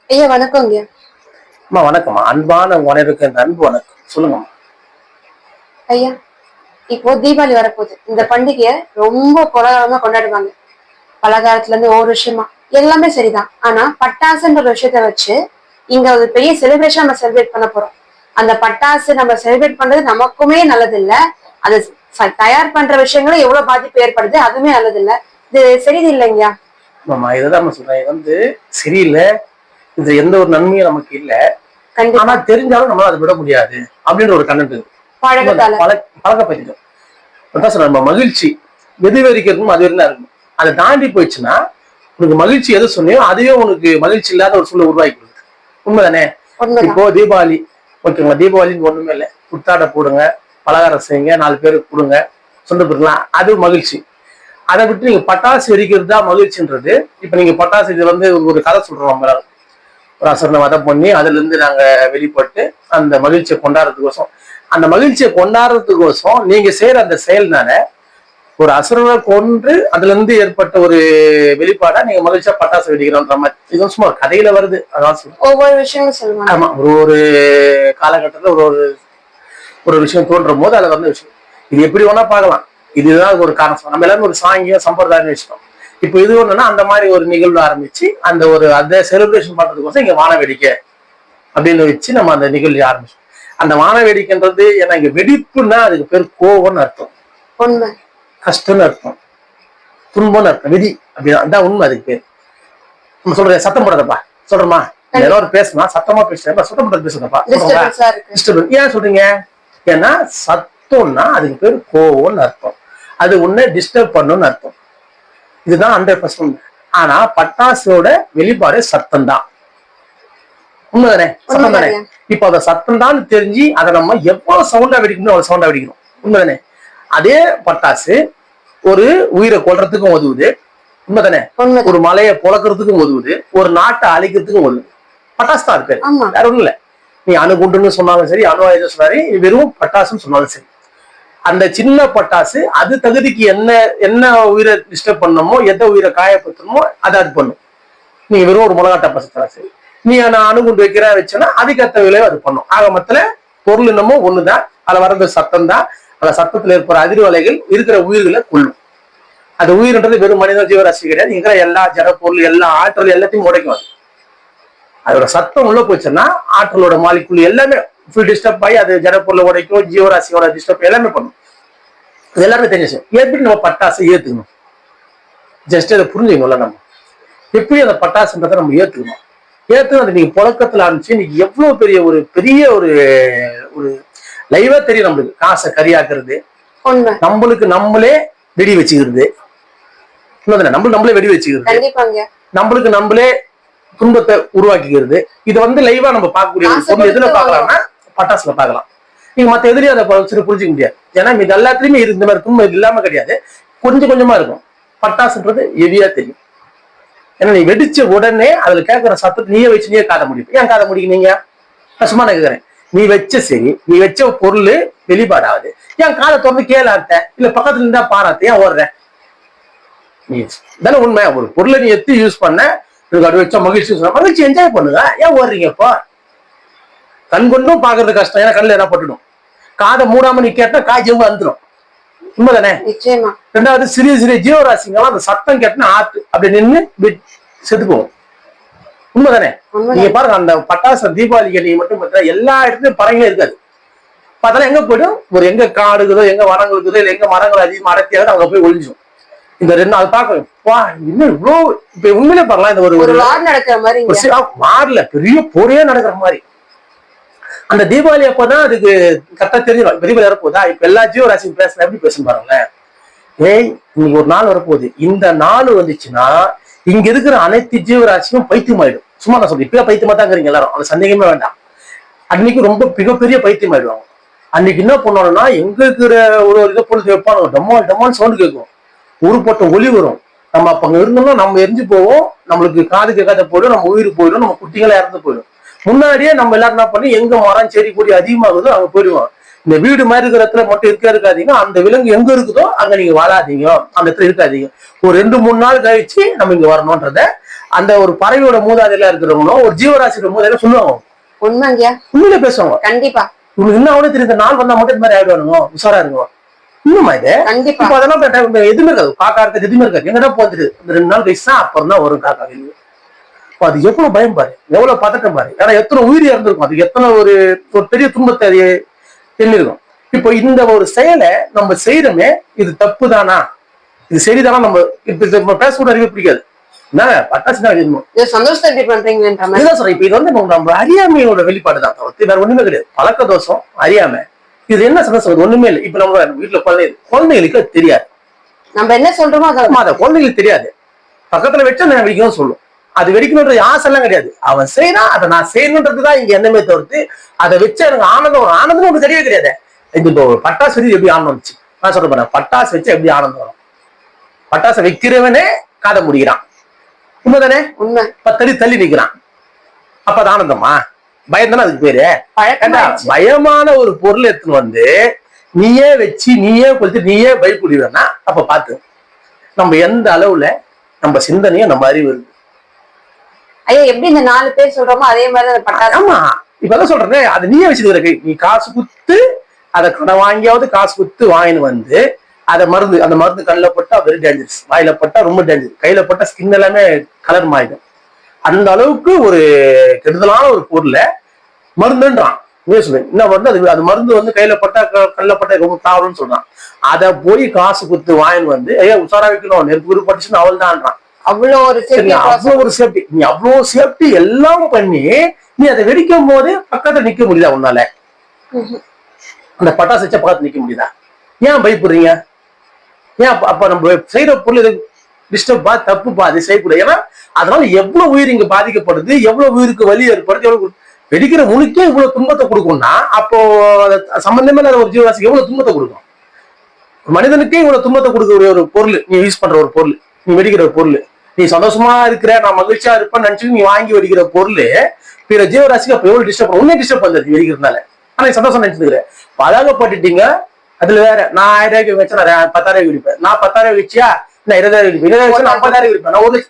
ஐயா வணக்கங்க. அம்மா வணக்கம்மா. அன்பான உணர்வுக்கு இந்த அன்பு வணக்கம். சொல்லுங்கம்மா. ஐயா, இப்போ தீபாவளி வரப்போகுது. இந்த பண்டிகைய ரொம்ப கோலாகலமா கொண்டாடுவாங்க. பலகாரத்துல இருந்து ஒவ்வொரு விஷயமா எல்லாமே சரிதான். ஆனா பட்டாசுன்ற ஒரு விஷயத்த வச்சு இங்க ஒரு பெரிய செலிப்ரேஷன் நம்ம செலிப்ரேட் பண்ண போறோம். அந்த பட்டாசு நம்ம செலிப்ரேட் பண்றது நமக்குமே நல்லது இல்ல. அது தயார் பண்ற விஷயங்களும் எவ்வளவு பாதிப்பு ஏற்படுது, அதுவுமே நல்லது இல்ல. இது சரிது இல்லைங்கயா. ஆமாம்மா, இதுதான் சொல்றேன். இது சரியில்லை. இது எந்த ஒரு நன்மையும் நமக்கு இல்லை. ஆனா கண்டிப்பா தெரிஞ்சாலும் நம்மளால அதை விட முடியாது அப்படின்ற ஒரு கண்டென்ட் பழக்கத்தால. பழக்கப்பட்டிட்டோம். அதான் சொல்றேன், நம்ம மகிழ்ச்சி எது வரைக்கும் இருக்கும் அது வரைக்கும் இருக்கும். அதை தாண்டி போயிடுச்சுன்னா உனக்கு மகிழ்ச்சி எது சொன்னியோ அதுவே உனக்கு மகிழ்ச்சி இல்லாத ஒரு சூழல் உருவாக்கி கொடுக்குது. உண்மைதானே? உண்மைதான். இப்போ தீபாவளி ஓகேங்களா, தீபாவளின்னு ஒண்ணுமே இல்லை. புத்தாடை போடுங்க, பலகாரம் செய்யுங்க, 4 பேருக்கு கொடுங்க, சொந்த போட்டுக்கலாம், அது மகிழ்ச்சி. அதை விட்டு நீங்க பட்டாசு வெடிக்கிறது தான் மகிழ்ச்சின்றது. இப்ப நீங்க பட்டாசு இது ஒரு கதை சொல்றோம். நம்மளால ஒரு அசுரனை வதம் பண்ணி அதுல இருந்து நாங்க வெளிப்பட்டு அந்த மகிழ்ச்சியை கொண்டாடுறதுக்கோசம், அந்த மகிழ்ச்சியை கொண்டாடுறதுக்கோசம் நீங்க செய்யற அந்த செயல்னால ஒரு அசுரனை கொன்று அதுல இருந்து ஏற்பட்ட ஒரு வெளிப்பாடா நீங்க மகிழ்ச்சியா பட்டாசு வெடிக்கிறோன்ற மாதிரி. இது சும்மா கதையில வருது. அதான் ஒவ்வொரு விஷயமும் சொல்லுவாங்க. ஆமா, ஒரு காலகட்டத்துல ஒரு ஒரு விஷயம் தோன்றும் போது அதை விஷயம் இது எப்படி வேணா பார்க்கலாம். இதுதான் ஒரு காரணம். நம்ம எல்லாரும் ஒரு சாங்கியம் சம்பிரதாயம் வச்சுட்டோம். இப்போ இது ஒண்ணுன்னா அந்த மாதிரி ஒரு நிகழ்வு ஆரம்பிச்சு அந்த செலிப்ரேஷன் பண்றதுக்கோசம் இங்க வான வேடிக்கை அப்படின்னு வச்சு நம்ம அந்த நிகழ்ச்சி ஆரம்பிச்சோம். அந்த வான வேடிக்கைன்றது ஏன்னா இங்க வெடிப்புன்னா அதுக்கு பேர் கோவம்னு அர்த்தம், உண்மை. கஷ்டம்னு அர்த்தம், துன்பம்னு அர்த்தம். வெடி அப்படிதான் உண்மை. அதுக்கு பேர் நம்ம சொல்றேன் சத்தம் போடுறதப்பா சொல்றோமா, எல்லாரும் பேசணும் சத்தமா பேசுறேன், சத்தம் போடுறது பேசுறப்பா. ஏன் சொல்றீங்க? ஏன்னா சத்தம்னா அதுக்கு பேர் கோவம்னு அர்த்தம். அது உன்னை டிஸ்டர்ப் பண்ணும்னு அர்த்தம். இதுதான் 100%. ஆனா பட்டாசோட வெளிப்பாடு சத்தம் தான். உண்மைதானே? சத்தம் தானே? இப்ப அத சத்தம் தான் தெரிஞ்சு அதை நம்ம எவ்வளவு சவுண்டா வெடிக்கணும் அவ்வளவு சவுண்டா வெடிக்கணும். உண்மைதானே? அதே பட்டாசு ஒரு உயிரை கொல்றதுக்கும் உதவுது. உண்மைதானே? ஒரு மலையை பொழக்கிறதுக்கும் உதவுது, ஒரு நாட்டை அழிக்கிறதுக்கும் உதவுது. பட்டாசு தான் இருக்கு, வேற ஒண்ணும் இல்ல. நீ அணுகுண்டுன்னு சொன்னாலும் சரி, அணு ஆயுதம் சொன்னாலும் வெறும் பட்டாசுன்னு சொன்னாலும் சரி, அந்த சின்ன பட்டாசு அது தகுதிக்கு என்ன என்ன உயிரை டிஸ்டர்ப் பண்ணணுமோ, எந்த உயிரை காயப்படுத்தணுமோ அதை அது பண்ணும். நீங்க வெறும் ஒரு மிளகா டப்பா சரி, நீ நான் அணுகுண்டு வச்சோன்னா அதுக்கேற்ற விளைவு அது பண்ணும். ஆக மொத்தத்துல பொருள் என்னமோ ஒண்ணுதான், அதுல வர்றது சத்தம் தான். அந்த சத்தத்துல இருக்கிற அதிர்வலைகள் இருக்கிற உயிர்களை கொள்ளும். அது உயிர்ன்றது வெறும் மனித ஜீவராசி கிடையாது. இருக்கிற எல்லா ஜட பொருள், எல்லா ஆற்றல் எல்லாத்தையும் உடைக்கும். அதோட சத்தம் உள்ள போச்சுன்னா ஆற்றலோட மாலிக்குள் எல்லாமே ஃபுல் டிஸ்டர்ப் ஆகி அது ஜட பொருளை உடைக்கும், ஜீவராசியோட டிஸ்டர்ப் எல்லாமே பண்ணும். இது எல்லாருமே தெரிஞ்சு. எப்படி நம்ம பட்டாசை ஏத்துக்கணும், ஜஸ்ட் அதை புரிஞ்சுக்கணும்ல. நம்ம எப்படி அந்த பட்டாசுன்றதை நம்ம ஏத்துக்கணும். ஏத்துக்கணும் நீங்க புழக்கத்துல ஆரம்பிச்சு இன்னைக்கு எவ்வளவு பெரிய ஒரு ஒரு லைவா தெரியும். நம்மளுக்கு காசை கரியாக்குறது, நம்மளுக்கு நம்மளே வெடி வச்சுக்கிறது, நம்மளே வெடி வச்சுக்கிறது, நம்மளுக்கு நம்மளே துன்பத்தை உருவாக்கிக்கிறது. இது லைவா நம்ம பார்க்கக்கூடிய பொருள் எதுல பாக்கலாம்னா பட்டாசுல பாக்கலாம். நீங்க மத்த எதுலயும் அதை புரிஞ்சுக்க முடியாது. ஏன்னா இது எல்லாத்துலயுமே இந்த மாதிரி துன்பம் இல்லாம கிடையாது, கொஞ்சம் கொஞ்சமா இருக்கும். பட்டாசுன்றது ஹெவியா தெரியும். ஏன்னா நீ வெடிச்ச உடனே அதுல கேட்கிற சத்தத்தை நீயே வச்சு நீயே காத முடியும். ஏன் காத முடியும்? நீங்க சும்மா நான் கேட்கிறேன், நீ வச்ச பொருள் வெளிப்பாடாவது ஏன் காதை திறந்து கேளாத்த, இல்ல பக்கத்துல இருந்தா பாராத்த, ஏன் ஓடுற? நீ தானே உண்மை. ஒரு பொருளை நீ எத்தி யூஸ் பண்ண, அது வச்சா மகிழ்ச்சி என்ஜாய் பண்ணுங்க, ஏன் ஓடுறீங்க? இப்போ கண் கொண்டும் பாக்குறது கஷ்டம், ஏன்னா கண்ணுல என்ன பட்டுடும். காதை மூடாம நீ கேட்டா காய்ச்சல் வந்துடும். உண்மைதானே? ரெண்டாவது சிறிய ஜீவராசிங்கெல்லாம் அந்த சத்தம் கேட்டா ஆத்து அப்படி நின்று செத்து போகும். உண்மைதானே? நீங்க பாருங்க, அந்த பட்டாசு தீபாவளிக்கு நீங்க மட்டும் பார்த்தா எல்லா இடத்துலயும் பறவைகளே இருக்காது. பார்த்தாலும் எங்க போயிடும், ஒரு எங்க காடு இருக்குதோ, எங்க வனங்கள் இருக்குதோ, இல்ல எங்க மரங்கள் அதிகமா அடர்த்தியாக அங்க போய் ஒழிஞ்சும். இந்த 2 நாள் பார்க்க இன்னும் இவ்வளவு இப்ப உண்மையிலே பாருலாம். இந்த ஒரு நடக்கிற மாதிரி மாறல, பெரிய போரே நடக்கிற மாதிரி. அந்த தீபாவளி அப்பதான் அதுக்கு கரெக்டா தெரிஞ்சிடும் தீபாவளி வரப்போதா. இப்ப எல்லா ஜீவராசியும் பேசல, எப்படி பேசுன்னு பாருங்களேன். ஏய், இன்னைக்கு ஒரு நாள் வரப்போகுது, இந்த நாள் வந்துச்சுன்னா இங்க இருக்கிற அனைத்து ஜீவராசியும் பைத்தியம் ஆயிடும். சும்மா நான் சொல்றேன், இப்ப பைத்தியமா தான் இருக்கிறீங்க எல்லாரும், அது சந்தேகமே வேண்டாம். அன்னைக்கு ரொம்ப மிகப்பெரிய பைத்தியம் ஆயிடுவாங்க. அன்னைக்கு என்ன பண்ணணும்னா, எங்க இருக்கிற ஒரு இதை பொழுது வைப்பானு டமால் டமால் சவுண்டு கேட்கும், உருப்பட்ட ஒளி வரும். நம்ம அப்ப அங்க இருந்தோம்னா நம்ம எரிஞ்சு போவோம், நம்மளுக்கு காது கேட்காத போயிடும், நம்ம உயிர் போயிடும், நம்ம குட்டிகளா இறந்து போயிடும். முன்னாடியே நம்ம எல்லாரும் என்ன பண்ணி எங்க மரம் செடி கொடி அதிகமாகுதோ அங்க போயிடுவோம். இந்த வீடு மாதிரி இருக்கிற இடத்துல மட்டும் இருக்காதீங்க. அந்த விலங்கு எங்க இருக்குதோ அங்க நீங்க வாழாதீங்க, அந்த இடத்துல இருக்காதீங்க. ஒரு 2-3 நாள் கழிச்சு நம்ம இங்க வரணும்ன்றத அந்த ஒரு பறவையோட மூதாதையில இருக்கிறவங்களும் ஒரு ஜீவராசியோட மூதாதையில சொல்லுவாங்க. உண்மைங்கயா, உண்மையிலே பேசுவாங்க. கண்டிப்பா. உங்களுக்கு என்ன அவனே தெரியுது, நாள் வந்தா மட்டும் இந்த மாதிரி ஆயிடுவானுங்க, உஷாரா இருக்கும். இன்னுமா இது கண்டிப்பா. இப்ப அதெல்லாம் எதுவுமே இருக்காது, காக்கா இருக்கிறது எதுவுமே இருக்காது. எங்கடா போந்துட்டு இந்த 2 நாள் கழிச்சு தான் அப்புறம் தான் வரும் காக்கா வெளியே. அது எவ்வளவு பயம் பாரு, எவ்வளவு பதட்டம் பாரு. ஏன்னா எத்தனை உயிரி இறந்திருக்கும், அது எத்தனை ஒரு பெரிய துன்பத்தை அது தெரிஞ்சிருக்கும். இப்போ இந்த ஒரு செயலை நம்ம செய்யறோமே, இது தப்பு தானா, இது சரிதானா, நம்ம இப்ப பேசக்கூட அறிவே பிடிக்காது. என்ன பட்டாசு தான் இருக்கணும், சந்தோஷத்தை எப்படி பண்றீங்கன்ற மாதிரி இதுதான் சொல்றேன். இப்ப இது வந்து நம்ம அறியாமையோட வெளிப்பாடு தான், வேற ஒண்ணுமே கிடையாது. பழக்க தோஷம், அறியாமை. இது என்ன சந்தோஷம், ஒண்ணுமே இல்லை. இப்ப நம்ம வீட்டுல குழந்தைகளுக்கு அது தெரியாது, நம்ம என்ன சொல்றோமோ அதை குழந்தைகளுக்கு தெரியாது. பக்கத்துல வச்சா நான் வெடிக்கணும் சொல்லும், அது வெடிக்கணும்ன்ற ஆசை எல்லாம் கிடையாது. அவன் செய்யறான், அதை நான் செய்யணுன்றதுதான் இங்க எண்ணமே தவிர்த்து அதை வச்சு எனக்கு ஆனந்தம் ஒன்று தெரியவே கிடையாது. இப்போ பட்டாசு வச்சு எப்படி ஆனந்தம் வந்துச்சு நான் சொல்ல போறேன். பட்டாசு வச்சு எப்படி ஆனந்தம் வரும், பட்டாசை வைக்கிறவனே காதை முடிக்கிறான், உண்மைதானே? உண்மை. தள்ளி தள்ளி நிக்கிறான், அப்ப அது ஆனந்தமா? பயம் தானே அதுக்கு பேரு. பயமான ஒரு பொருள் எடுத்துன்னு வந்து நீயே வச்சு நீயே கொளுத்து நீயே பயப்படுவேன்னா அப்ப பாத்து நம்ம எந்த அளவுல நம்ம சிந்தனையும் நம்ம அறிவு இருக்கு. ஐயா, எப்படி இந்த 4 பேர் சொல்றோமோ அதே மாதிரி பட்டாசு. ஆமா, இப்பதான் சொல்றேன், அது நீயே வச்சுக்கிற நீ காசு குத்து அதை கடை வாங்கியாவது காசு குத்து வாங்கின்னு வந்து அதை மருந்து, அந்த மருந்து கண்ணில் போட்டா வெரி டேஞ்சரஸ், வாயில போட்டா ரொம்ப டேஞ்சரஸ், கையில போட்டா ஸ்கின் எல்லாமே கலர் மாறிடும். அந்த அளவுக்கு ஒரு கெடுதலான ஒரு பொருளை மருந்துன்றான். என்ன மருந்து அது? அது மருந்து வந்து கையில பட்டா கண்ணில் பட்டா ரொம்ப ப்ராப்ளம்னு சொல்றான். அதை போய் காசு குத்து வாங்கின்னு வந்து ஐயா உஷாரா வைக்கணும், நெருப்பு பட்டுச்சுன்னு அவள் தான்றான். அவ்வளவு ஒரு சேஃப்டி, நீ அவ்வளவு சேஃப்டி எல்லாம் பண்ணி நீ அதை வெடிக்கும் போது பக்கத்துல நிக்க முடியுதா உன்னால? அந்த பட்டாசு வச்ச பக்கத்துல நிக்க முடியுதா? ஏன் பயப்படுறீங்க? ஏன் அப்ப நம்ம செய்யற பொருள் டிஸ்டர்ப் பா, தப்பு பா, அது செய்யக்கூடாது. ஏன்னா அதனால எவ்வளவு உயிர் இங்க பாதிக்கப்படுது, எவ்வளவு உயிருக்கு வலி ஏற்படுது, எவ்வளவு வெடிக்கிற உனக்கே இவ்வளவு துன்பத்தை கொடுக்கும்னா அப்போ சம்பந்தமே இல்லாத ஒரு ஜீவராசிக்கு எவ்வளவு துன்பத்தை கொடுக்கும்? மனிதனுக்கே இவ்வளவு துன்பத்தை கொடுக்கக்கூடிய ஒரு பொருள் நீ யூஸ் பண்ற ஒரு பொருள், நீ வெடிக்கிற ஒரு பொருள், நீ சந்தோஷமா இருக்கிற நான் மகிழ்ச்சியா இருப்பேன்னு நினைச்சு நீ வாங்கி வெடிக்கிற பொருள் பிற ஜீவராசிக்கு அப்ப எவ்வளவு டிஸ்டர்ப் உன்னே டிஸ்டர்ப் பண்ணுறது வெடிக்கிறதுனால. ஆனா நீ சந்தோஷம் நினைச்சுக்கிறேன், பழகப்பட்டுட்டீங்க. அதுல வேற நான் 1000 ரூபாய்க்கு வச்சா நான் 10,000 வெடிப்பேன், நான் 10,000 வச்சியா நான் 20,000 வெடிப்பேன், 20,000 வச்சா நான் 50,000 வெடிப்பேன், நான் 1,00,000.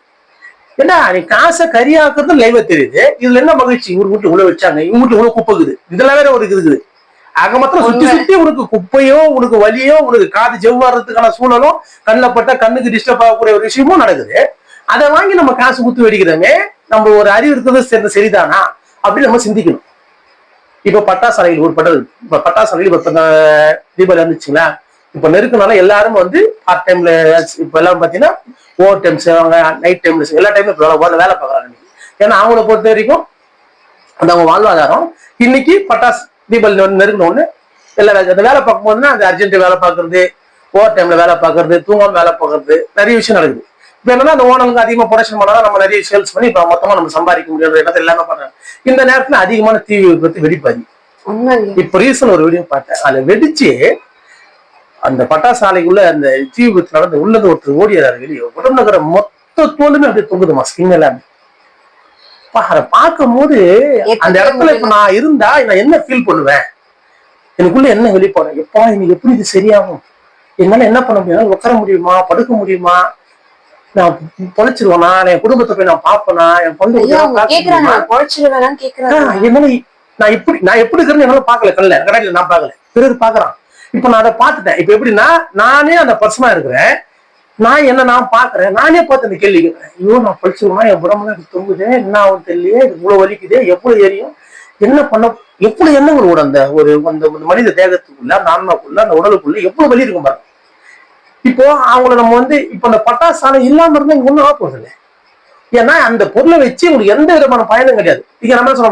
ஏன்னா நீ காசை கரியாக்குறது லைவா தெரியுது. இதுல என்ன மகிழ்ச்சி? இவரு வீட்டு உள்ள வச்சாங்க, இவங்க வீட்டு உள்ள குப்பைக்குது, இதெல்லாம் வேற ஒரு இருக்குது. அங்க மாத்திரம் சுத்தி சுத்தி உனக்கு குப்பையோ உனக்கு வலியோ உனக்கு காது ஜெவ்வாறதுக்கான சூழலும் கண்ணில் பட்ட கண்ணுக்கு டிஸ்டர்ப் ஆகக்கூடிய ஒரு விஷயமும் நடக்குது. அதை வாங்கி நம்ம காசு குத்து வெடிக்கிறோமே, நம்ம ஒரு அறிவு இருக்கிறது சேர்ந்த சரிதானா அப்படின்னு நம்ம சிந்திக்கணும். இப்ப பட்டாசாலைகள் ஒரு பட்டாசாலைகள் இப்ப தீபாவளி வந்துச்சுங்களா, இப்ப நெருக்கனால எல்லாரும் வந்து பார்ட் டைம்ல இப்ப எல்லாம் பாத்தீங்கன்னா ஓவர் டைம் செய்வாங்க, நைட் டைம்ல எல்லா டைம்ல வேலை பார்க்கறாங்க. ஏன்னா அவங்கள பொறுத்த வரைக்கும் அந்த அவங்க வாழ்வாதாரம். இன்னைக்கு பட்டாசு தீபாவளி நெருக்கணும்னு எல்லா அந்த வேலை பார்க்கும் போதுன்னா அந்த அர்ஜென்ட் வேலை பார்க்கறது, ஓவர் டைம்ல வேலை பார்க்கறது, தூங்காம வேலை பார்க்கறது, நிறைய விஷயம் நடக்குது. இப்ப என்னன்னா அந்த ஓனருக்கு அதிகமா ப்ரொடக்ஷன் பண்ணாதான் நம்ம நிறைய சேல்ஸ் பண்ணி இப்ப மொத்தமா நம்ம சம்பாதிக்க முடியாது இடத்துல எல்லாமே பண்றாங்க. இந்த நேரத்துல அதிகமான தீ விபத்து வெடிப்பாதி. இப்ப ரீசன் ஒரு வீடியோ பார்த்தேன், அதை வெடிச்சு அந்த பட்டாசாலைக்குள்ள அந்த தீ விபத்து நடந்து உள்ளது ஒருத்தர் ஓடியாரு வெளியே, உடம்புல இருக்கிற மொத்த தோலுமே அப்படியே தொங்குதுமா, ஸ்கின் எல்லாமே. அதை பார்க்கும் போது அந்த இடத்துல இப்ப நான் இருந்தா நான் என்ன ஃபீல் பண்ணுவேன், எனக்குள்ள என்ன வெளிப்பாடு, எப்பா இன்னைக்கு எப்படி இது சரியாகும், என்னால என்ன பண்ண முடியும், உட்கார முடியுமா, படுக்க முடியுமா, நான் பொழைச்சிருவேனா, என் குடும்பத்தை போய் நான் பாப்பேனா, என் பொண்ணு நான் எப்படி இருக்கிறேன்னு என்னால பாக்கல, கண்ணில் நான் பாக்கல, பிறகு பாக்குறான். இப்ப நான் அதை பார்த்துட்டேன். இப்ப எப்படின்னா நானே அந்த பர்சனா இருக்கிறேன், நான் என்ன நான் பாக்குறேன், நானே பார்த்து அந்த கேள்வி கேட்கிறேன், ஐயோ நான் படிச்சிருவேன், என் உடம்புல தொங்குது, என்ன ஆகும் தெரியலையே, இவ்வளவு வலிக்குது, எவ்வளவு எரியும், என்ன பண்ண, எவ்வளவு எண்ணங்களோட அந்த ஒரு அந்த மனித தேகத்துக்குள்ள அந்த ஆன்மாக்குள்ள அந்த உடலுக்குள்ள எவ்வளவு வலி இருக்கும் பாருங்க. இப்போ அவங்கள நம்ம வந்து இப்ப அந்த பட்டாசாலை இல்லாம இருந்தா இங்க ஒண்ணும் ஆக போறது இல்லை. ஏன்னா அந்த பொருளை வச்சு உங்களுக்கு எந்த விதமான பயனும் கிடையாது. இங்க நம்ம சொல்ல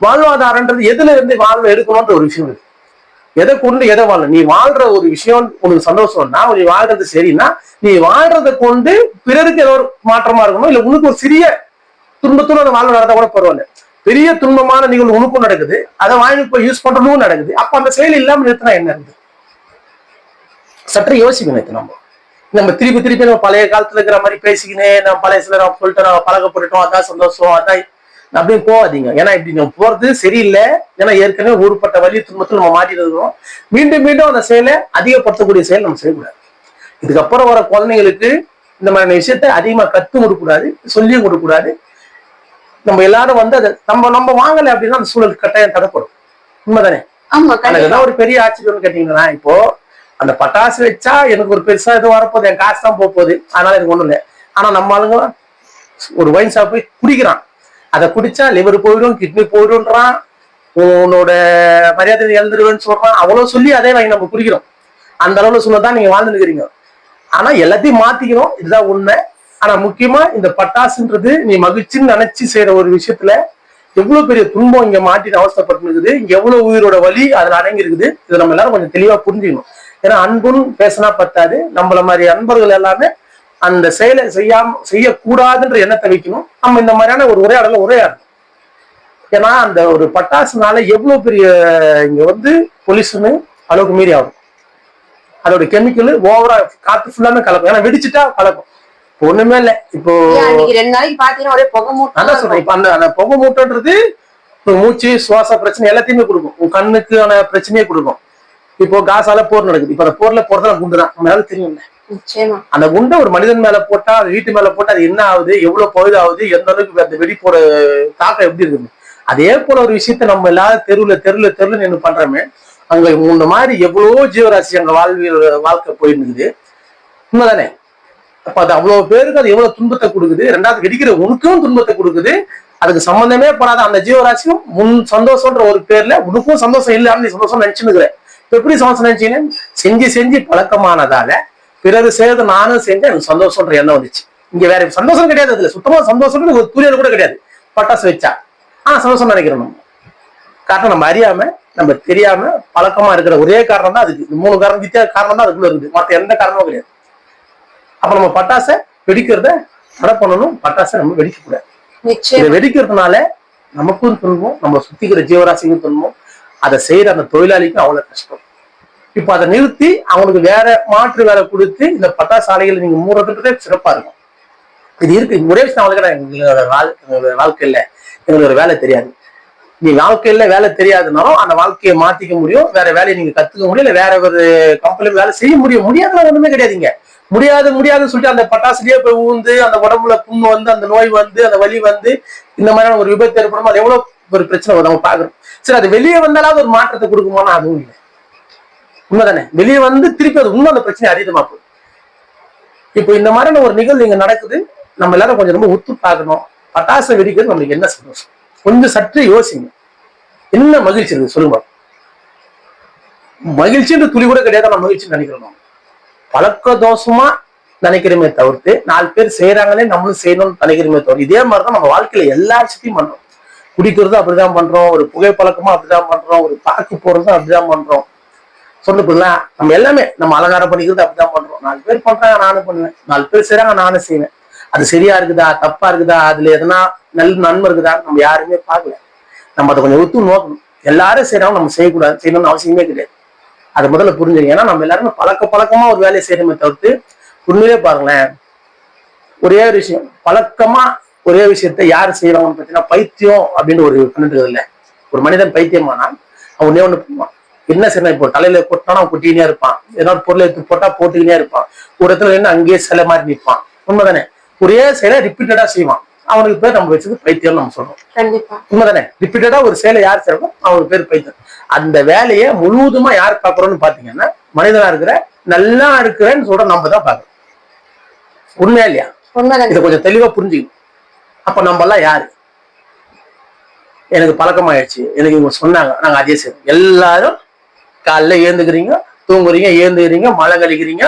வாழ்வாதாரம்ன்றது எதுல இருந்து வாழ்வை எடுக்கணும்ன்ற ஒரு விஷயம் இருக்கு. எதை கொண்டு எதை வாழ, நீ வாழ்ற ஒரு விஷயம் உனக்கு சந்தோஷம்னா, நீ வாழ்றது சரின்னா, நீ வாழ்றதை கொண்டு பிறருக்கு ஏதோ ஒரு மாற்றமா இருக்கணும். இல்ல உனக்கு ஒரு சிறிய துன்பத்தோட அந்த வாழ்வு நடந்தா கூட பரவாயில்ல, பெரிய துன்பமான நிகழ்வு உனக்கும் நடக்குது, அதை வாங்கி போய் யூஸ் பண்றதும் நடக்குது. அப்ப அந்த செயல் இல்லாம நிறுத்தினா என்ன இருக்குது? சற்று யோசிக்கணும். நம்ம திருப்பி நம்ம பழைய காலத்துல இருக்கிற மாதிரி பேசிக்கினே நம்ம பழைய சில சொல்லிட்டு நம்ம பழகப்பட்டுட்டோம், அதான் சந்தோஷம், அதான் அப்படின்னு போகாதீங்க. ஏன்னா இப்படி நம்ம போறது சரியில்லை. ஏன்னா ஏற்கனவே ஊருப்பட்ட வலி துன்பத்தில் நம்ம மாட்டிட்டு இருக்கிறோம். மீண்டும் அந்த செயலை அதிகப்படுத்தக்கூடிய செயல் நம்ம செய்யக்கூடாது. இதுக்கப்புறம் வர குழந்தைங்களுக்கு இந்த மாதிரியான விஷயத்த அதிகமா கத்து கொடுக்கூடாது, சொல்லியும் கொடுக்கூடாது. நம்ம எல்லாரும் வந்து அதை நம்ம நம்ம வாங்கலை அப்படின்னா அந்த சூழல் கட்டாயம் தடப்படும். உண்மைதானே? எனக்கு தான் ஒரு பெரிய ஆச்சரியம்னு கேட்டீங்கன்னா, இப்போ அந்த பட்டாசு வச்சா எனக்கு ஒரு பெருசா எதுவும் வரப்போகுது, என் காசு தான் போகுது, அதனால எனக்கு ஒண்ணும் இல்லை. ஆனா நம்ம ஆளுங்க ஒரு ஒயின் ஷாப் போய் குடிக்கிறான், அதை குடிச்சா லிவர் போயிடும், கிட்னி போயிடும்ன்றான், உன்னோட மரியாதை இழந்துருவேன்னு சொல்றான். அவ்வளவு சொல்லி அதே வாங்கி நம்ம குடிக்கிறோம். அந்த அளவுல சொல்லதான் நீங்க வாழ்ந்துருக்கிறீங்க. ஆனா எல்லாத்தையும் மாத்திக்கணும், இதுதான் உண்மை. ஆனா முக்கியமா இந்த பட்டாசுன்றது நீ மகிழ்ச்சின்னு நினைச்சு செய்யற ஒரு விஷயத்துல எவ்வளவு பெரிய துன்பம் இங்க மாட்டிட்டு அவஸ்தப்பட்டு இருக்குது, இங்க எவ்வளவு உயிரோட வலி அதுல அடங்கி இருக்குது. இதை நம்ம எல்லாரும் கொஞ்சம் தெளிவா புரிஞ்சுக்கணும். ஏன்னா அன்புன்னு பேசினா பத்தாது, நம்மள மாதிரி அன்பர்கள் எல்லாமே அந்த செயலை செய்யக்கூடாதுன்ற எண்ணத்தை வைக்கணும். நம்ம இந்த மாதிரியான ஒரு உரையாடல உரையாடணும். ஏன்னா அந்த ஒரு பட்டாசுனால எவ்வளவு பெரிய இங்க வந்து பொல்யூஷனு அளவுக்கு மீறி ஆகும். அதோட கெமிக்கல் ஓவரா காத்து ஃபுல்லாமே கலக்கும். ஏன்னா வெடிச்சுட்டா கலக்கும். ஒண்ணுமே இல்லை. இப்போ 2 நாளைக்கு பாத்தீங்கன்னா ஒரே புகை மூட்டை. அதான் சொல்றேன். இப்ப அந்த புகை மூட்டைன்றது மூச்சு சுவாச பிரச்சனை எல்லாத்தையுமே கொடுக்கும். உன் கண்ணுக்கான பிரச்சனையே கொடுக்கும். இப்போ காசால போர் நடக்குது. இப்ப அந்த போர்ல போறதா குண்டுதான், நம்ம எல்லாரும் தெரியும்ல. அந்த குண்டை ஒரு மனிதன் மேல போட்டா, அது வீட்டு மேல போட்டா அது என்ன ஆகுது, எவ்வளவு பகுதி ஆகுது, எந்த அளவுக்கு அந்த வெடிப்போட தாக்கம் எப்படி இருக்குது. அதே போல ஒரு விஷயத்த நம்ம எல்லாரும் தெருல நின்று பண்றோமே, அங்க இந்த மாதிரி எவ்வளவோ ஜீவராசி அங்க வாழ்க்கை போயிருக்குது. உண்மைதானே? அப்ப அது அவ்வளவு பேருக்கு அது எவ்வளவு துன்பத்தை கொடுக்குது. ரெண்டாவது வெடிக்கிற உனக்கும் துன்பத்தை கொடுக்குது. அதுக்கு சம்பந்தமே படாத அந்த ஜீவராசியும் சந்தோஷம்ன்ற ஒரு பேர்ல உனக்கும் சந்தோஷம் இல்லாம நீ சந்தோஷம் நினைச்சுன்னுக்குற. எப்படி சந்தோஷம் நினைச்சீங்கன்னு செஞ்சு பழக்கமானதால பிறகு செய்யறது நானும் செஞ்சேன், எனக்கு சந்தோஷம்ன்ற எண்ணம் வந்துச்சு. இங்க வேற சந்தோஷம் கிடையாது. அதுல சுத்தமா சந்தோஷம் ஒரு துரியல் கூட கிடையாது பட்டாசு வச்சா. ஆனா சந்தோஷம் நினைக்கிறோம் நம்ம. காரணம் நம்ம அறியாம, நம்ம தெரியாம பழக்கமா இருக்கிற ஒரே காரணம் தான் அதுக்கு. 3 காரணம் வித்தியாச காரணம் தான் அதுக்குள்ள இருக்குது, மற்ற எந்த காரணமும் கிடையாது. அப்ப நம்ம பட்டாசை வெடிக்கிறத தடை பண்ணணும். பட்டாசை நம்ம வெடிக்க கூடாது. இதை வெடிக்கிறதுனால நமக்கும் துன்பம், நம்ம சுத்திக்கிற ஜீவராசிக்கும் துன்பம், அதை செய்யற அந்த தொழிலாளிக்கும் அவ்வளவு கஷ்டம். இப்ப அதை நிறுத்தி அவங்களுக்கு வேற மாற்று வேலை கொடுத்து இந்த பட்டாசு ஆலைகளை நீங்க மூடுறதுன்றதே சிறப்பா இருக்கும். இது இருக்கு. ஒரே விஷயம் அவங்களுக்கு எங்களோட வாழ்க்கையில எங்களுக்கு ஒரு வேலை தெரியாது. நீ வாழ்க்கையில வேலை தெரியாதுனாலும் அந்த வாழ்க்கையை மாத்திக்க முடியும், வேற வேலையை நீங்க கத்துக்க முடியும், இல்ல வேற ஒரு கம்பெனில வேலை செய்ய முடியும். முடியாதுன்னு ஒண்ணுமே கிடையாதுங்க. முடியாதுன்னு சொல்லிட்டு அந்த பட்டாசுலயே போய் ஊந்து அந்த உடம்புல புண்ணு வந்து, அந்த நோய் வந்து, அந்த வலி வந்து, இந்த மாதிரியான ஒரு விபத்து ஏற்படும். அது எவ்வளவு ஒரு பிரச்சனை வரும் நம்ம பாக்குறோம். சரி, அது வெளியே வந்தாலாவது ஒரு மாற்றத்தை கொடுக்குமானா அதுவும் இல்லை. உண்மைதானே? வெளியே வந்து திருப்பி அது இன்னும் அந்த பிரச்சனை அதிகமா போகுது. இப்போ இந்த மாதிரியான ஒரு நிகழ்வு இங்க நடக்குது. நம்ம எல்லாரும் கொஞ்சம் ரொம்ப உத்து பார்க்கணும். பட்டாசை வெடிக்கிறது நம்மளுக்கு என்ன சந்தோஷம்? கொஞ்சம் சற்று யோசிங்க. என்ன மகிழ்ச்சி இருக்கு சொல்லுங்க. மகிழ்ச்சின்ற துளி கூட கிடையாது. நம்ம மகிழ்ச்சின்னு நினைக்கிறோம். பழக்க தோஷமா நினைக்கிறோமே தவிர்த்து 4 பேர் செய்யறாங்களே நம்மளும் செய்யணும்னு நினைக்கிறோமே தவிர, இதே மாதிரிதான் நம்ம வாழ்க்கையில எல்லா விஷயத்தையும் பண்றோம். குடிக்கிறதும் அப்படிதான் பண்றோம், ஒரு புகை பழக்கமா அப்படிதான் பண்றோம், ஒரு பார்க்க போறதும் அப்படிதான் பண்றோம். சொல்லுங்களா, நம்ம எல்லாமே நம்ம அலங்காரம் பண்ணிக்கிறது அப்படிதான் பண்றோம். 4 பேர் பண்றாங்க, நானும் பண்ணுவேன். 4 பேர் செய்யறாங்க, நானும் செய்வேன். அது சரியா இருக்குதா, தப்பா இருக்குதா, அதுல எதனா நன்மை இருக்குதா நம்ம யாருமே பார்க்கல. நம்ம அதை கொஞ்சம் ஒத்து நோக்கணும். எல்லாரும் செய்யறாங்க, நம்ம செய்யக்கூடாது, செய்யணும்னு அவசியமே கிடையாது. அதை முதல்ல புரிஞ்சுங்க. ஏன்னா நம்ம எல்லாருமே பழக்கமா ஒரு வேலையை செய்யணுமே தவிர்த்து, உண்மையிலே பாருங்களேன், ஒரே ஒரு விஷயம் பழக்கமா ஒரே விஷயத்த யாரு செய்யறாங்கன்னு பார்த்தீங்கன்னா, பைத்தியம் அப்படின்னு ஒரு கண்டுக்கிறது இல்லை. ஒரு மனிதன் பைத்தியமானா அவன் ஒன்னே ஒண்ணு பண்ணுவான். என்ன செய்யணும்? இப்போ தலையில போட்டானா அவன் கொட்டிக்கினே இருப்பான், ஏதாவது பொருளை எடுத்து போட்டா போட்டுக்கினே இருப்பான், ஒரு இடத்துல என்ன அங்கேயே சிலை மாதிரி நிற்பான். உண்மைதானே? ஒரே செயலை ரிப்பீட்டடா செய்வான். அவனுக்கு பேர் நம்ம வச்சது பைத்தியம் நம்ம சொல்றோம். உண்மைதானே? ரிப்பீட்டடா ஒரு செயலை யார் செய்யறோம் அவனுக்கு பேர் பைத்தியம். அந்த வேலையை முழுவதுமா யார் பாக்குறோம்னு பாத்தீங்கன்னா, மனிதனா இருக்கிற நல்லா இருக்கிறேன்னு சொல்ற நம்ம தான் பாக்குறோம். உண்மையா இல்லையா? இதை கொஞ்சம் தெளிவா புரிஞ்சுக்கணும். அப்ப நம்ம எல்லாம் யாரு? எனக்கு பழக்கமாயிடுச்சு, எனக்கு இவங்க சொன்னாங்க, நாங்க அதே செய்யறோம். எல்லாரும் காலைல ஏந்துக்கிறீங்க, தூங்குறீங்க, ஏந்துக்கிறீங்க, மழை கழிக்கிறீங்க,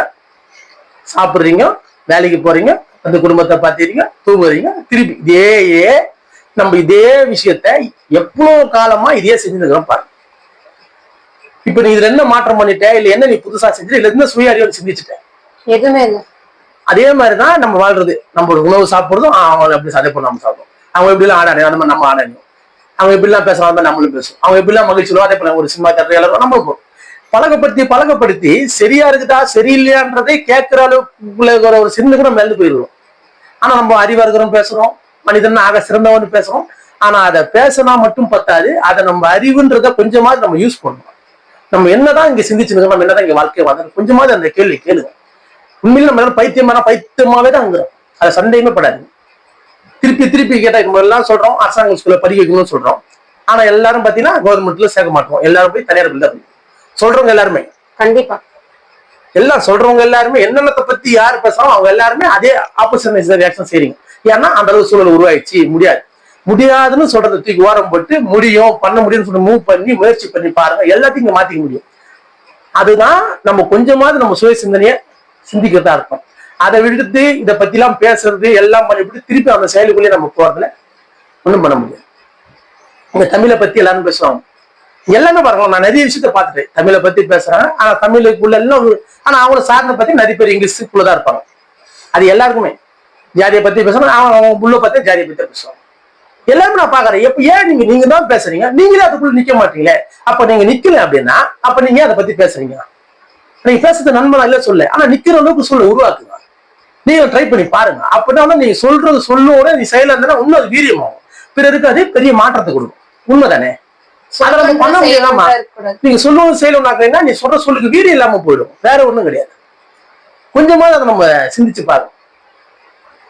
சாப்பிடுறீங்க, வேலைக்கு போறீங்க, அந்த குடும்பத்தை பாத்துறீங்க, தூங்குறீங்க, திருப்பி இதே நம்ம இதே விஷயத்த எவ்வளவு காலமா இதே செஞ்சுருக்கிறோம் பாருங்க. இப்ப நீ இதுல என்ன மாற்றம் பண்ணிட்ட, இல்ல என்ன நீ புதுசா செஞ்சு, இல்ல என்ன சுய அறிவு சிந்திச்சுட்ட? எதுவுமே இல்லை. அதே மாதிரிதான் நம்ம வாழ்றது. நம்ம ஒரு உணவு சாப்பிடுறதும் அவங்க எப்படி சதை பண்ண நம்ம சாப்பிடுவோம். அவங்க எப்படி எல்லாம் ஆடாடி அந்த மாதிரி நம்ம ஆடணும். அவங்க எப்படி எல்லாம் பேசுறாங்க நம்மளும் பேசுவோம். அவங்க எப்படி எல்லாம் மகிழ்ச்சியோ அதே போல ஒரு சினிமா தேட்டர் எல்லாரும் நம்ம பழக்கப்படுத்தி சரியா இருக்குதா சரியில்லையான்றதை கேட்கிற அளவுக்குள்ள ஒரு சின்ன கூட மேல போயிடுவோம். ஆனா நம்ம அறிவா இருக்கிறோம் பேசுறோம், மனிதன் ஆக சிறந்தவன்னு பேசுறோம். ஆனா அதை பேசினா மட்டும் பத்தாது, அதை நம்ம அறிவுன்றத கொஞ்சமாவது நம்ம யூஸ் பண்ணணும். நம்ம என்னதான் இங்க சிந்திச்சுருக்கோம், நம்ம என்னதான் இங்க வாழ்க்கையை வாழ்ந்தோம், கொஞ்சமாவது அந்த கேள்வி கேளுங்க. உண்மையில நம்ம பைத்தியமாவே தான் அங்குறோம். அது சண்டையுமே படாது. திருப்பி திருப்பி கேட்டா நம்ம எல்லாம் சொல்றோம் அரசாங்க ஸ்கூல்ல படிக்க வைக்கணும்னு சொல்றோம். ஆனா எல்லாரும் பாத்தீங்கன்னா கவர்மெண்ட்ல சேர்க்க மாட்டோம். எல்லாரும் போய் தனியார் பள்ளியில சொல்றவங்க எல்லாருமே. கண்டிப்பா எல்லாம் சொல்றவங்க எல்லாருமே என்னென்னத்தை பத்தி யார் பேசுறோம் அவங்க எல்லாருமே அதே ஆப்போசிட் ரியாக்ஷன் செய்றீங்க. ஏன்னா அந்த அளவு சூழல் உருவாயிடுச்சு. முடியாதுன்னு சொல்றதை தூக்கி ஓரம் போட்டு முடியும் பண்ண முடியும்னு சொல்லி மூவ் பண்ணி முயற்சி பண்ணி பாருங்க, எல்லாத்தையும் இங்க மாத்திக்க முடியும். அதுதான் நம்ம கொஞ்சமாவது நம்ம சுய சிந்தனைய சிந்திக்கிறதா இருக்கும். அதை விடுத்து இதை பத்தி எல்லாம் பேசுறது எல்லாம் பண்ணிவிட்டு திருப்பி அந்த செயலுக்குள்ளேயே நம்ம போறதுல ஒண்ணும் பண்ண முடியாது. இங்க தமிழை பத்தி எல்லாரும் பேசுவாங்க. எல்லாமே பாருங்க, நான் நிறைய விஷயத்த பார்த்துட்டேன். தமிழை பத்தி பேசுறாங்க, ஆனா தமிழுக்குள்ள எல்லாம் ஆனா அவங்கள சார்ந்த பத்தி நிறைய பேர் இங்கிலீஷுக்குள்ளதான் இருப்பாங்க. அது எல்லாருக்குமே ஜாதியை பத்தி பேசுறாங்க, அவங்க உள்ள பத்தி ஜாதியை பத்தி பேசுவாங்க. எல்லாருமே நான் பாக்குறேன். எப்ப ஏன் நீங்க தான் பேசுறீங்க, நீங்களே அதுக்குள்ள நிக்க மாட்டீங்களே. அப்ப நீங்க நிக்கல அப்படின்னா அப்ப நீங்க அதை பத்தி பேசுறீங்க. நீங்க பேசுறது நண்பனா இல்ல சொல்ல, ஆனா நிக்கிற அளவுக்கு சொல்ல உருவாக்குங்க. நீங்க ட்ரை பண்ணி பாருங்க. அப்படின்னா நீங்க சொல்றது சொல்லோட நீ செயல இருந்தா இன்னும் அது வீரியமாகும், பிறருக்கு அது பெரிய மாற்றத்தை கொடுக்கும். உண்மைதானே? அதை நம்ம பண்ண முடியாம நீங்க சொல்லுவது செயலும்னாக்கா நீ சொல்ற சொல்லுக்கு வீரியம் இல்லாம போயிடும். வேற ஒண்ணும் கிடையாது. கொஞ்சமாவது அதை நம்ம சிந்திச்சு பாருங்க.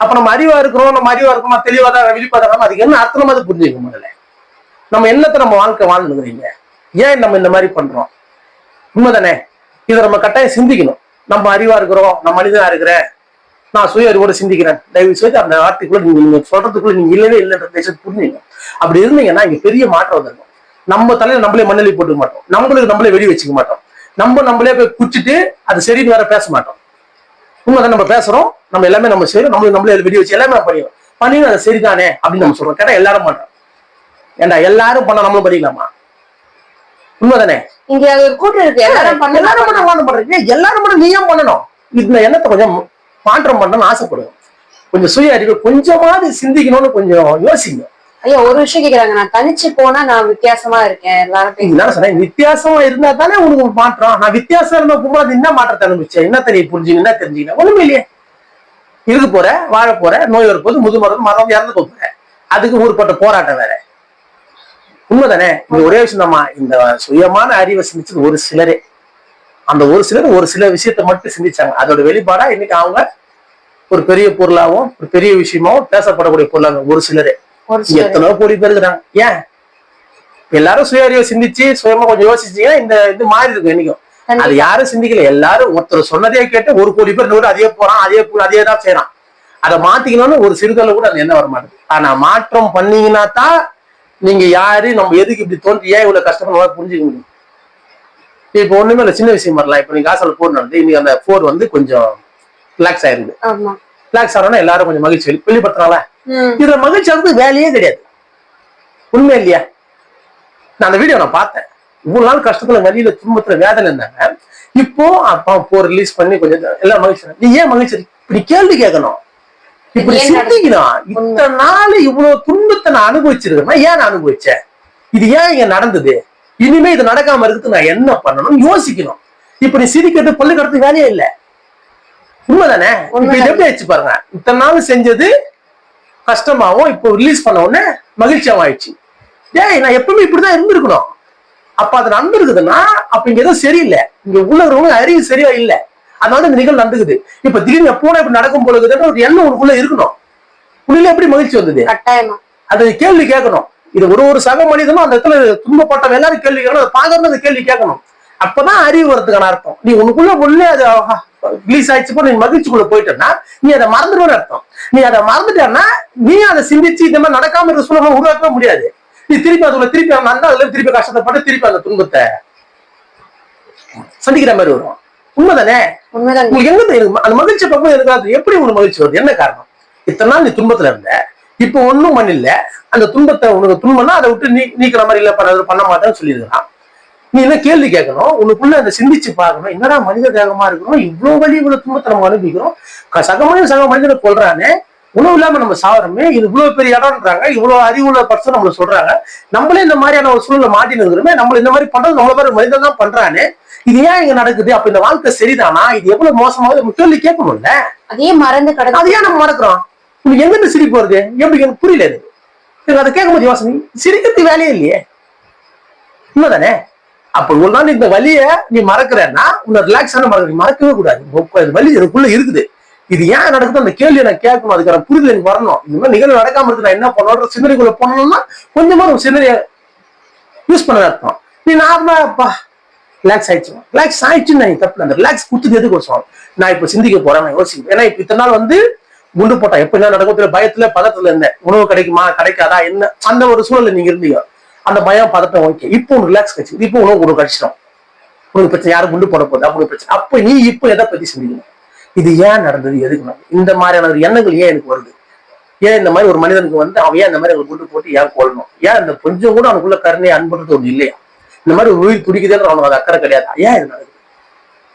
அப்ப நம்ம அறிவா இருக்கிறோம் தெளிவா தான் விழிப்பாதான் அதுக்கு என்ன அர்த்தமா அது புரிஞ்சுக்க முதல்ல. நம்ம என்னத்தை நம்ம வாழ்க்கை வாழ்ந்துக்கிறீங்க, ஏன் நம்ம இந்த மாதிரி பண்றோம்? உண்மைதானே? இதை நம்ம கட்டாயம் சிந்திக்கணும். நம்ம அறிவா இருக்கிறோம், நம்ம மனிதனா இருக்கிறேன், நான் சுய அறிவோட சிந்திக்கிறேன். தயவு செய்து அந்த வார்த்தைக்குள்ள நீங்க சொல்றதுக்குள்ள நீங்க இல்லவே இல்லைன்ற புரிஞ்சுங்க. அப்படி இருந்தீங்கன்னா இங்க பெரிய மாற்றம் வந்துடும். நம்ம தலையில நம்மளே மண்ணலி போட்டுக்க மாட்டோம், நம்மளுக்கு நம்மளே வெடி வச்சுக்க மாட்டோம், நம்மளே போய் குச்சிட்டு அது சரின்னு வேற பேச மாட்டோம். உண்மைதான் நம்ம பேசுறோம், நம்ம எல்லாமே நம்ம செய்யறோம், நம்மளே வெடி வச்சு எல்லாமே பண்ணி அது சரிதானே அப்படின்னு நம்ம சொல்றோம். கேட்டா எல்லாரும் பண்றோம். ஏன்டா எல்லாரும் பண்ண நம்மளும் பண்ணிக்கலாமா? உண்மைதானே? இங்க ஒரு கூட்டம் இருக்கு, எல்லாரும் பண்றீங்க, எல்லாரும் பண்ண நீயும் பண்ணணும். இந்த எண்ணத்தை கொஞ்சம் மாற்றம் பண்ணணும்னு ஆசைப்படுவோம். கொஞ்சம் சுய அறிவு கொஞ்சமாவது சிந்திக்கணும்னு கொஞ்சம் யோசிங்க. ஐயா ஒரு விஷயம் கேக்குறாங்க, நான் தனிச்சு போனா நான் வித்தியாசமா இருக்கேன், எல்லாரும் வித்தியாசமா இருந்தா தானே உனக்கு மாற்றம். நான் வித்தியாசம் இருந்தா போகும்போது என்ன மாற்றத்தை அனுபவிச்சேன், என்ன புரிஞ்சுங்க, என்ன தெரிஞ்சுங்க? ஒண்ணுமே இல்லையே. இருக்க போற, வாழ போற, நோய் வரப்போது, மரம் இறந்து போற, அதுக்கு ஊர்பட்ட போராட்டம் வேற. உண்மைதானே? இது ஒரே விஷயம் தான்மா. இந்த சுயமான அறிவை சிந்திச்சது ஒரு சிலரே. அந்த ஒரு சிலர் ஒரு சில விஷயத்த மட்டும் சிந்திச்சாங்க. அதோட வெளிப்பாடா இன்னைக்கு அவங்க ஒரு பெரிய பொருளாவும் ஒரு பெரிய விஷயமாவும் பேசப்படக்கூடிய பொருளாங்க ஒரு சிலரே. எத்தனையோ கோடி பேர் இருக்கிறாங்க. ஏன் எல்லாரும் சுய அறிவை சிந்திச்சு சுயமா கொஞ்சம் யோசிச்சீங்கன்னா இந்த இது மாறி இருக்கும். என்னைக்கும் அது யாரும் சிந்திக்கல. எல்லாரும் ஒருத்தர் சொன்னதே கேட்டு 1 கோடி பேர் அதே போறான், அதே தான் செய்யறான். அதை மாத்திக்கணும்னு ஒரு சிறுதளவு கூட அது என்ன வர மாட்டேங்குது. ஆனா மாற்றம் பண்ணீங்கன்னா தான் நீங்க யாரு, நம்ம எதுக்கு இப்படி தோன்றி ஏன் இவ்வளவு கஷ்டமா புரிஞ்சுக்க முடியும். இப்ப ஒண்ணுமே இல்ல, சின்ன விஷயம் வரலாம். இப்ப நீங்க காசால போர் நடந்து இன்னைக்கு அந்த போர் கொஞ்சம் ரிலாக்ஸ் ஆயிருக்கு. ரிலாக்ஸ் ஆனா எல்லாரும் கொஞ்சம் மகிழ்ச்சி வெளிப்படுத்துறாங்களா? இதுல மகிழ்ச்சி வேலையே கிடையாது. உண்மை இல்லையா? நான் அந்த வீடியோ நான் பார்த்தேன். இவ்வளவு நாள் கஷ்டத்துல வழியில துன்பத்துல வேதனை இருந்தாங்க. இப்போ அப்பா போர் ரிலீஸ் பண்ணி கொஞ்சம் எல்லாம் மகிழ்ச்சி. நீ ஏன் மகிழ்ச்சி? இப்படி கேள்வி கேட்கணும், இப்படி சிந்திக்கணும். இத்தனை நாள் இவ்வளவு துன்பத்தை நான் அனுபவிச்சிருக்கேன், ஏன் நான் அனுபவிச்சேன், இது ஏன் இங்க நடந்தது, இனிமே இது நடக்காம இருக்கிறது நான் என்ன பண்ணணும் யோசிக்கணும். இப்ப நீ சிரிக்கிறது பள்ளி கடத்து வேலையே இல்லை. உண்மைதானே? எப்படி வச்சு பாருங்க, இத்தனை நாள் செஞ்சது கஷ்டமாவும் இப்போ ரிலீஸ் பண்ண உடனே மகிழ்ச்சியாவும் ஆயிடுச்சு. ஏய் நான் எப்பவுமே இப்படிதான் இருந்திருக்கணும். அப்ப அது நடந்துருக்குதுன்னா அப்ப இங்க எதுவும் சரியில்லை, இங்க உள்ள அறிவு சரியா இல்லை, அதனால இந்த நிகழ்வு நடந்துக்குது. இப்ப திடீர்னு எப்போனா இப்படி நடக்கும் போல இருக்குதுன்ற ஒரு எண்ணம் உனக்குள்ள இருக்கணும். உள்ள எப்படி மகிழ்ச்சி வந்தது? அது கேள்வி கேட்கணும். இது ஒரு சக மனிதனும் அந்த இடத்துல துன்பப்பட்டவங்க எல்லாரும் கேள்வி கேட்கணும். அதை பாக்குறது அந்த கேள்வி கேட்கணும். அப்பதான் அறிவு வரதுக்கான அர்த்தம். நீ உனக்குள்ள உள்ளே அது ரிலீஸ் ஆயிடுச்சு நீ மகிழ்ச்சிக்குள்ள போயிட்டேன்னா நீ அதை மறந்துடுவேன்னு அர்த்தம். நீ அதை மறந்துட்டேன்னா நீ அதை சிந்திச்சு இந்த மாதிரி நடக்காம இருக்க சொல்ல உருவாக்கவே முடியாது. நீ திருப்பி அதுல திருப்பி கஷ்டப்பட்டு திருப்பி அந்த துன்பத்தை சந்திக்கிற மாதிரி வரும். உண்மைதானே? எங்க அந்த மகிழ்ச்சி பக்கம் இருக்காது. எப்படி உனக்கு மகிழ்ச்சி வருது? என்ன காரணம்? இத்தனை நாள் நீ துன்பத்துல இருந்த, இப்ப ஒண்ணும் பண்ணல. அந்த துன்பத்தை உனக்கு துன்பம்னா அதை விட்டு நீக்கிற மாதிரி இல்ல பண்ண மாட்டேன்னு சொல்லியிருக்கான். நீ என்ன கேள்வி கேட்கணும், உனக்குள்ள அதை சிந்திச்சு பார்க்கணும். என்னடா மனித தேகமா இருக்கிறோம், இவ்வளவு வலி இவ்வளவு துன்பத்தை நம்ம அனுபவிக்கிறோம், சக மனிதனை கொள்றானே, உணவு இல்லாம நம்ம சாவரமே, இது இவ்வளவு பெரிய இடம்ன்றாங்க, இவ்வளவு அறிவுள்ள பர்சன் நம்மள சொல்றாங்க, நம்மளே இந்த மாதிரியான ஒரு சூழ்நிலை மாட்டின்னு இருக்கிறோமே, நம்ம இந்த மாதிரி பண்றது நம்மள மாதிரி மனிதன் தான் பண்றானே, இது ஏன் இங்க நடக்குது? அப்ப இந்த வாழ்க்கை சரிதானா? இது எவ்வளவு மோசமாவது நம்ம கேள்வி கேட்கணும்ல. அதே மறந்து கிடக்கு. அதையே நம்ம மறக்கிறோம். உனக்கு எங்கிருந்து சிரிப்பு வருது? எப்படி எனக்கு புரியல. அது அதை கேட்கும் போது யோசனை, சிரிக்கிறது வேலையே இல்லையே. உண்மைதானே? அப்ப ஒரு நாள் இந்த வலிய நீ மறக்கிறன்னா உன்னை ரிலாக்ஸான மறக்க, நீ மறக்கவே கூடாது. இந்த வலி எனக்குள்ள இருக்குது, இது ஏன் நடக்குது அந்த கேள்வியை நான் கேட்கணும், அதுக்கான புரிதல் எனக்கு வரணும். இந்த மாதிரி நிகழ்வு நடக்காம இருக்கு, நான் என்ன பண்ணணும் சிந்தனைக்குள்ள பண்ணணும்னா கொஞ்சமா ஒரு சிந்தனையை யூஸ் பண்ண அர்த்தம். நீ நார்மலாப்பா ரிலாக்ஸ் ஆயிடுச்சு, ரிலாக்ஸ் ஆயிடுச்சுன்னு நான் தப்பு. அந்த ரிலாக்ஸ் கொடுத்தது எதுக்கு வருஷம், நான் இப்ப சிந்திக்க போறேன், நான் யோசிப்பேன். ஏன்னா இப்ப இத்தனை நாள் குண்டு போட்டா எப்ப என்ன நடக்கும் பயத்துல பதத்துல இருந்தேன், உணவு கிடைக்குமா கிடைக்காதா என்ன, அந்த ஒரு சூழல்ல நீங்க இருந்தீங்க. அந்த பயம் பதட்டம் ஓகே, இப்போ உனக்கு ரிலாக்ஸ் கிடைச்சு, இப்போ உணவு கிடைச்சிடும், உனக்கு பிரச்சனை யாரும் குண்டு போட போகுது அப்படி பிரச்சனை. அப்ப நீ இப்போ எதை பத்தி சிந்திக்கணும், இது ஏன் நடந்தது, எதுக்கு இந்த மாதிரியான ஒரு எண்ணங்கள் ஏன் எனக்கு வருது, ஏன் இந்த மாதிரி ஒரு மனிதனுக்கு அவன் ஏன் இந்த மாதிரி ஒரு குண்டு போட்டு ஏன் கொள்ளணும், ஏன் இந்த கொஞ்சம் கூட அவனுக்குள்ள கருணை அன்புறது ஒண்ணு இல்லையா, இந்த மாதிரி ஒரு உயிர் துடிக்குதுன்னு அவனுக்கு அது அக்கறை கிடையாது, ஏன் இது நடக்குது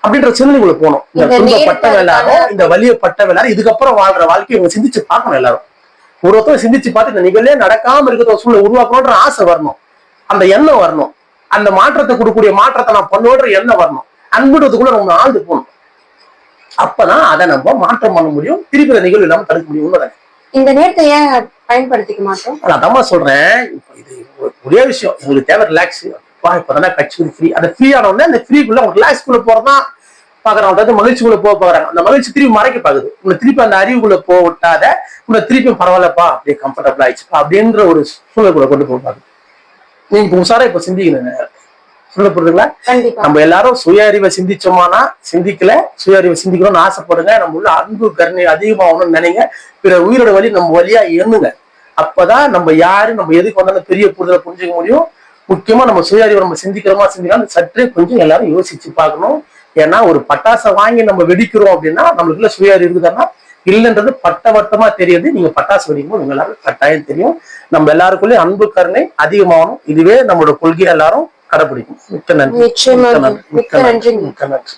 அப்படின்ற சிந்தனைக்குள்ள போகணும். இந்த துன்பப்பட்ட எல்லாரும், இந்த வலியப்பட்ட எல்லாரும் இதுக்கப்புறம் வாழ்ற வாழ்க்கையை இவங்க சிந்திச்சு பார்க்கணும். எல்லாரும் ஒருத்தரும் சிந்திச்சு பார்த்து இந்த நிகழ்வே நடக்காம இருக்கிற சூழ்நிலை உருவாக்கணும்ன்ற ஆசை வரணும், அந்த எண்ணம் வரணும், அந்த மாற்றத்தை கொடுக்கக்கூடிய மாற்றத்தை நான் பண்ணுவோன்ற எண்ணம் வரணும், அன்புன்றதுக்குள்ள நம்ம ஆழ்ந்து போகணும். அப்பதான் அதை நம்ம மாற்றம் பண்ண முடியும், திருப்பி நிகழ்வு இல்லாம தடுக்க முடியும். உண்மைதானே? இந்த நேரத்தை ஏன் பயன்படுத்திக்க மாட்டோம்? அதான் சொல்றேன், இது ஒரே விஷயம், எங்களுக்கு தேவை ரிலாக்ஸ். இப்பதானே கட்சி ஃப்ரீ, அந்த ஃப்ரீ ஆனவங்க அந்த ஃப்ரீக்குள்ள ரிலாக்ஸ்குள்ள போறதான் பாக்குறாங்க, மகிழ்ச்சிக்குள்ள போறாங்க. அந்த மகிழ்ச்சி திருப்பி மறைக்க பாக்குது, உன்னை திருப்பி அந்த அறிவுக்குள்ள போக விட்டாத உன்னை திருப்பி பரவாயில்லப்பா அப்படியே கம்ஃபர்டபுள் ஆயிடுச்சுப்பா அப்படின்ற ஒரு சூழலுக்குள்ள கொண்டு போக நீங்க இப்ப உசாரா இப்ப சிந்திக்கணும். சொல்ல போறதுங்களா? நம்ம எல்லாரும் சுய அறிவை சிந்திச்சோமானா சிந்திக்கல, சுய அறிவை சிந்திக்கணும்னு ஆசைப்படுங்க. நம்ம உள்ள அன்பு கருணை அதிகமாகணும்னு நினைங்க. பிற உயிரோட வழி நம்ம வழியா எண்ணுங்க. அப்பதான் நம்ம யாரு நம்ம எதுக்கு வந்தாலும் பெரிய புரிதலை புரிஞ்சுக்க முடியும். முக்கியமா நம்ம சுய அறிவை நம்ம சிந்திக்கிறோமா சிந்திக்கலாம் சற்றே கொஞ்சம் எல்லாரும் யோசிச்சு பார்க்கணும். ஏன்னா ஒரு பட்டாசை வாங்கி நம்ம வெடிக்கிறோம் அப்படின்னா நம்மளுக்குள்ள சுய அறிவு இருக்குதுன்னா இல்லைன்றது பட்டவட்டமா தெரியுது. நீங்க பட்டாசு வெடிக்கும் போது எல்லாரும் கட்டாயம் தெரியும். நம்ம எல்லாருக்குள்ளயும் அன்பு கருணை அதிகமாகணும். இதுவே நம்மளோட கொள்கை எல்லாரும் கடைபிடிக்கும். மிக்க நன்றி. மிக்க நன்றி.